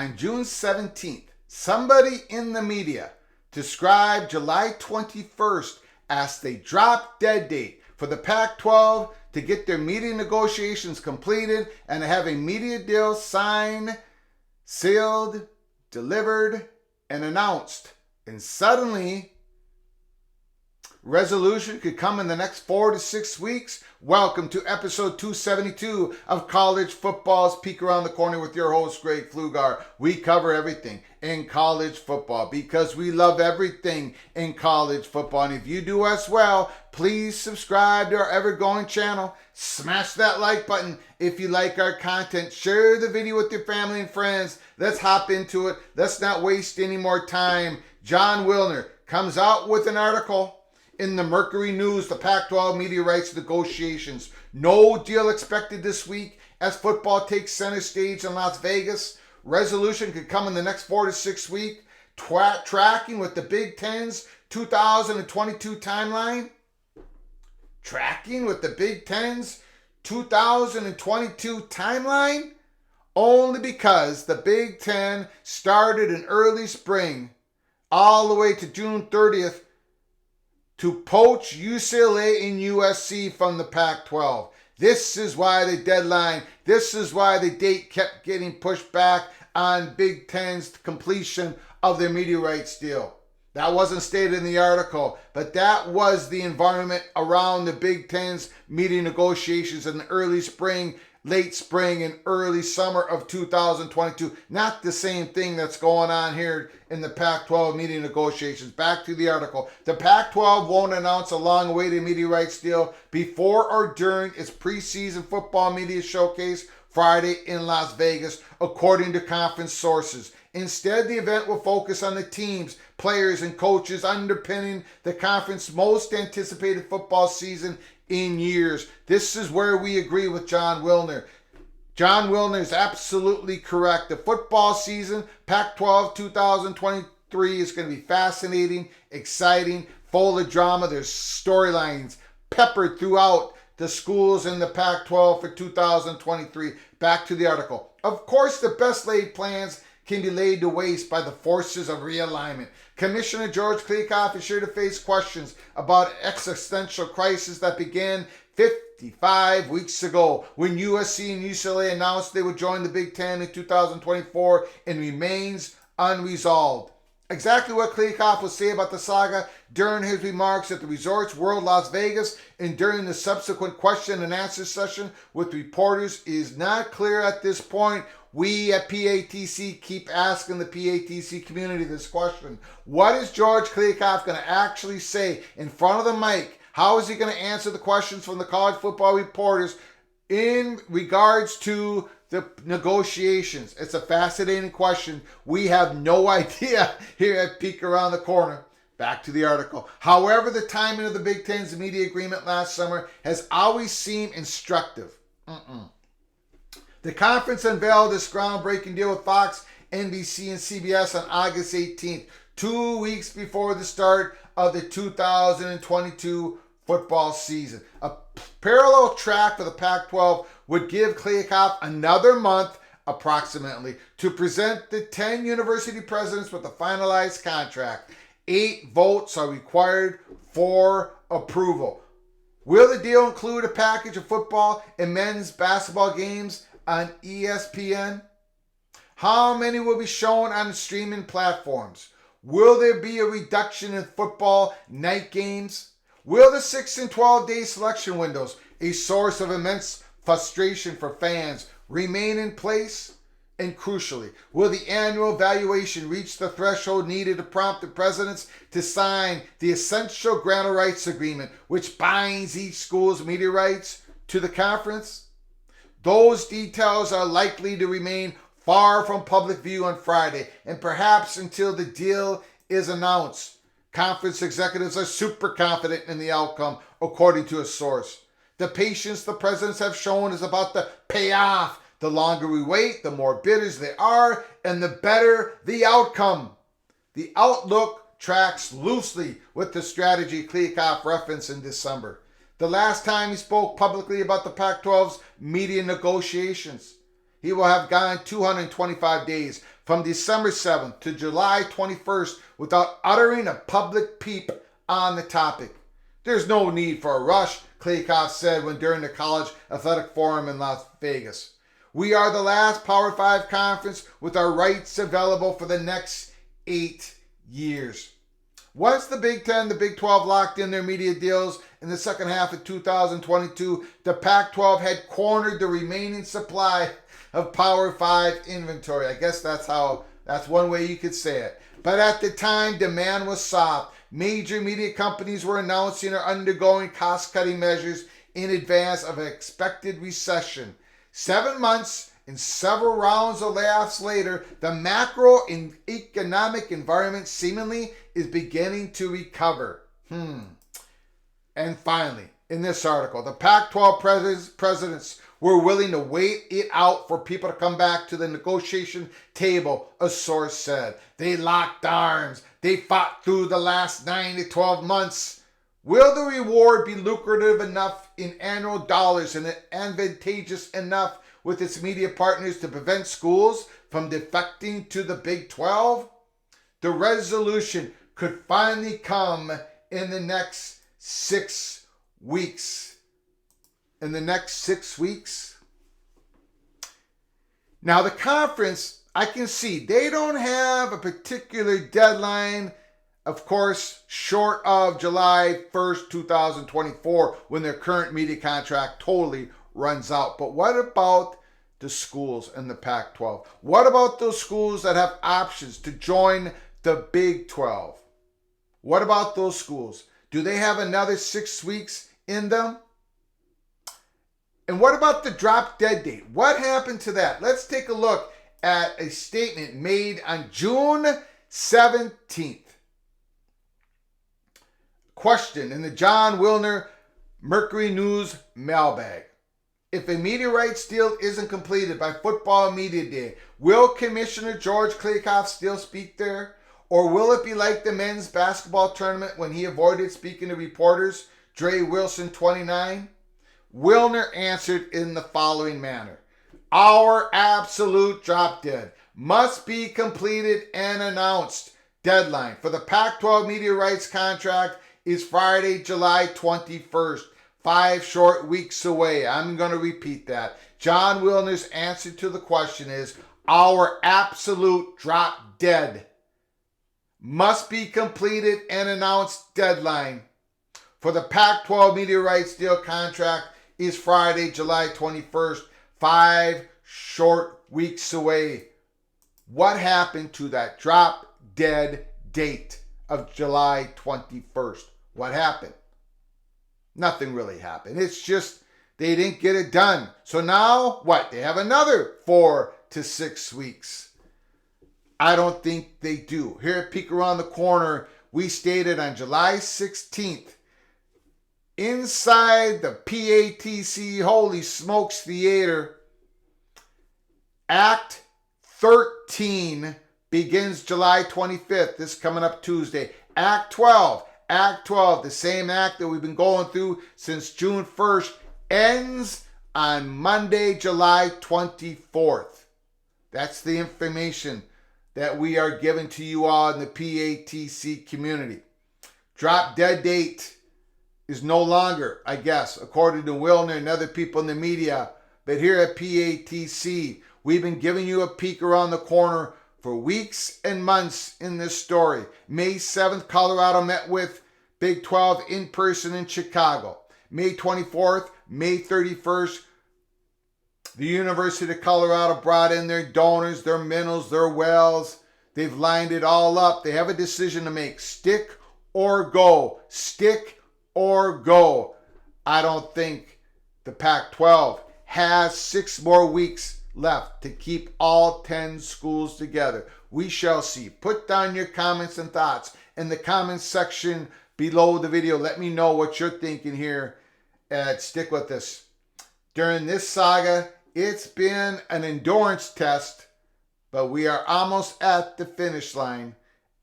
on June 17th, somebody in the media described July 21st as the drop-dead date for the Pac-12 to get their media negotiations completed and to have a media deal signed, sealed, delivered, and announced. And suddenly, resolution could come in the next 4 to 6 weeks. Welcome to episode 272 of College Football's Peek Around the Corner with your host, Greg Pflugar. We cover everything in college football because we love everything in college football. And if you do as well, please subscribe to our ever-growing channel. Smash that like button if you like our content. Share the video with your family and friends. Let's hop into it. Let's not waste any more time. Jon Wilner comes out with an article in the Mercury News, the Pac-12 media rights negotiations. No deal expected this week as football takes center stage in Las Vegas. Resolution could come in the next 4 to 6 weeks. Tracking with the Big Ten's 2022 timeline. Tracking with the Big Ten's 2022 timeline. Only because the Big Ten started in early spring all the way to June 30th to poach UCLA and USC from the Pac-12. This is why the deadline, this is why the date kept getting pushed back on Big Ten's completion of their media rights deal. That wasn't stated in the article, but that was the environment around the Big Ten's media negotiations in the early spring, late spring, and early summer of 2022. Not the same thing that's going on here in the Pac-12 media negotiations. Back to the article. The Pac-12 won't announce a long-awaited media rights deal before or during its preseason football media showcase Friday in Las Vegas, according to conference sources. Instead, the event will focus on the teams, players, and coaches underpinning the conference's most anticipated football season in years. This is where we agree with Jon Wilner. Jon Wilner is absolutely correct. The football season, Pac-12 2023, is going to be fascinating, exciting, full of drama. There's storylines peppered throughout the schools in the Pac-12 for 2023. Back to the article. Of course, the best laid plans can be laid to waste by the forces of realignment. Commissioner George Kliavkoff is sure to face questions about existential crisis that began 55 weeks ago when USC and UCLA announced they would join the Big Ten in 2024 and remains unresolved. Exactly what Kliavkoff will say about the saga during his remarks at the Resorts World Las Vegas and during the subsequent question and answer session with reporters is not clear at this point. We at PATC keep asking the PATC community this question. What is George Kliavkoff going to actually say in front of the mic? How is he going to answer the questions from the college football reporters in regards to the negotiations? It's a fascinating question. We have no idea here at Peek Around the Corner. Back to the article. However, the timing of the Big Ten's media agreement last summer has always seemed instructive. The conference unveiled this groundbreaking deal with Fox, NBC, and CBS on August 18th, 2 weeks before the start of the 2022 football season. A parallel track for the Pac-12 would give Kliavkoff another month, approximately, to present the 10 university presidents with a finalized contract. 8 votes are required for approval. Will the deal include a package of football and men's basketball games on ESPN? How many will be shown on streaming platforms? Will there be a reduction in football night games? Will the 6 and 12 day selection windows, a source of immense frustration for fans, remain in place? And crucially, will the annual valuation reach the threshold needed to prompt the presidents to sign the essential grant of rights agreement, which binds each school's media rights to the conference? Those details are likely to remain far from public view on Friday, and perhaps until the deal is announced. Conference executives are super confident in the outcome, according to a source. The patience the presidents have shown is about to pay off. The longer we wait, the more bidders there are, and the better the outcome. The outlook tracks loosely with the strategy Kliavkoff referenced in December, the last time he spoke publicly about the Pac-12's media negotiations. He will have gone 225 days from December 7th to July 21st without uttering a public peep on the topic. There's no need for a rush, Kliavkoff said during the College Athletic Forum in Las Vegas. We are the last Power 5 conference with our rights available for the next 8 years. Once the Big Ten, the Big 12 locked in their media deals in the second half of 2022, the Pac-12 had cornered the remaining supply of Power 5 inventory. I guess that's one way you could say it. But at the time, demand was soft. Major media companies were announcing or undergoing cost-cutting measures in advance of an expected recession. 7 months and several rounds of layoffs later, the macroeconomic environment seemingly is beginning to recover. And finally, in this article, the Pac-12 presidents were willing to wait it out for people to come back to the negotiation table, a source said. They locked arms. They fought through the last 9 to 12 months. Will the reward be lucrative enough in annual dollars and advantageous enough with its media partners to prevent schools from defecting to the Big 12? The resolution could finally come in the next 6 weeks. In the next 6 weeks? Now the conference, I can see, they don't have a particular deadline, of course, short of July 1st, 2024, when their current media contract totally runs out. But what about the schools in the Pac-12? What about those schools that have options to join the Big 12? What about those schools? Do they have another 6 weeks in them? And what about the drop dead date? What happened to that? Let's take a look at a statement made on June 17th. Question in the Jon Wilner Mercury News mailbag. If a media rights deal isn't completed by Football Media Day, will Commissioner George Kliavkoff still speak there? Or will it be like the men's basketball tournament when he avoided speaking to reporters? Dre Wilson, 29. Wilner answered in the following manner. Our absolute drop dead must be completed and announced. Deadline for the Pac-12 media rights contract is Friday, July 21st. 5 short weeks away. I'm going to repeat that. Jon Wilner's answer to the question is, our absolute drop dead must be completed and announced. Deadline for the Pac-12 media rights deal contract is Friday, July 21st. 5 short weeks away. What happened to that drop dead date of July 21st? What happened? Nothing really happened. It's just they didn't get it done. So now what? They have another 4 to 6 weeks. I don't think they do. Here at Peek Around the Corner, we stated on July 16th, inside the PATC Holy Smokes Theater, Act 13 begins July 25th, this coming up Tuesday. Act 12, the same act that we've been going through since June 1st, ends on Monday, July 24th. That's the information that we are giving to you all in the PATC community. Drop dead date is no longer, I guess, according to Wilner and other people in the media. But here at PATC, we've been giving you a peek around the corner for weeks and months in this story. May 7th, Colorado met with Big 12 in person in Chicago. May 24th, May 31st, the University of Colorado brought in their donors, their minerals, their wells. They've lined it all up. They have a decision to make. Stick or go. Stick or go. I don't think the Pac-12 has 6 more weeks left to keep all 10 schools together. We shall see. Put down your comments and thoughts in the comments section below the video. Let me know what you're thinking here at Stick With Us. During this saga, it's been an endurance test, but we are almost at the finish line.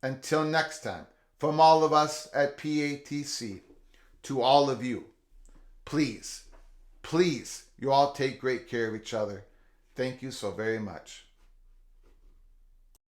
Until next time, from all of us at PATC, to all of you, please, you all take great care of each other. Thank you so very much.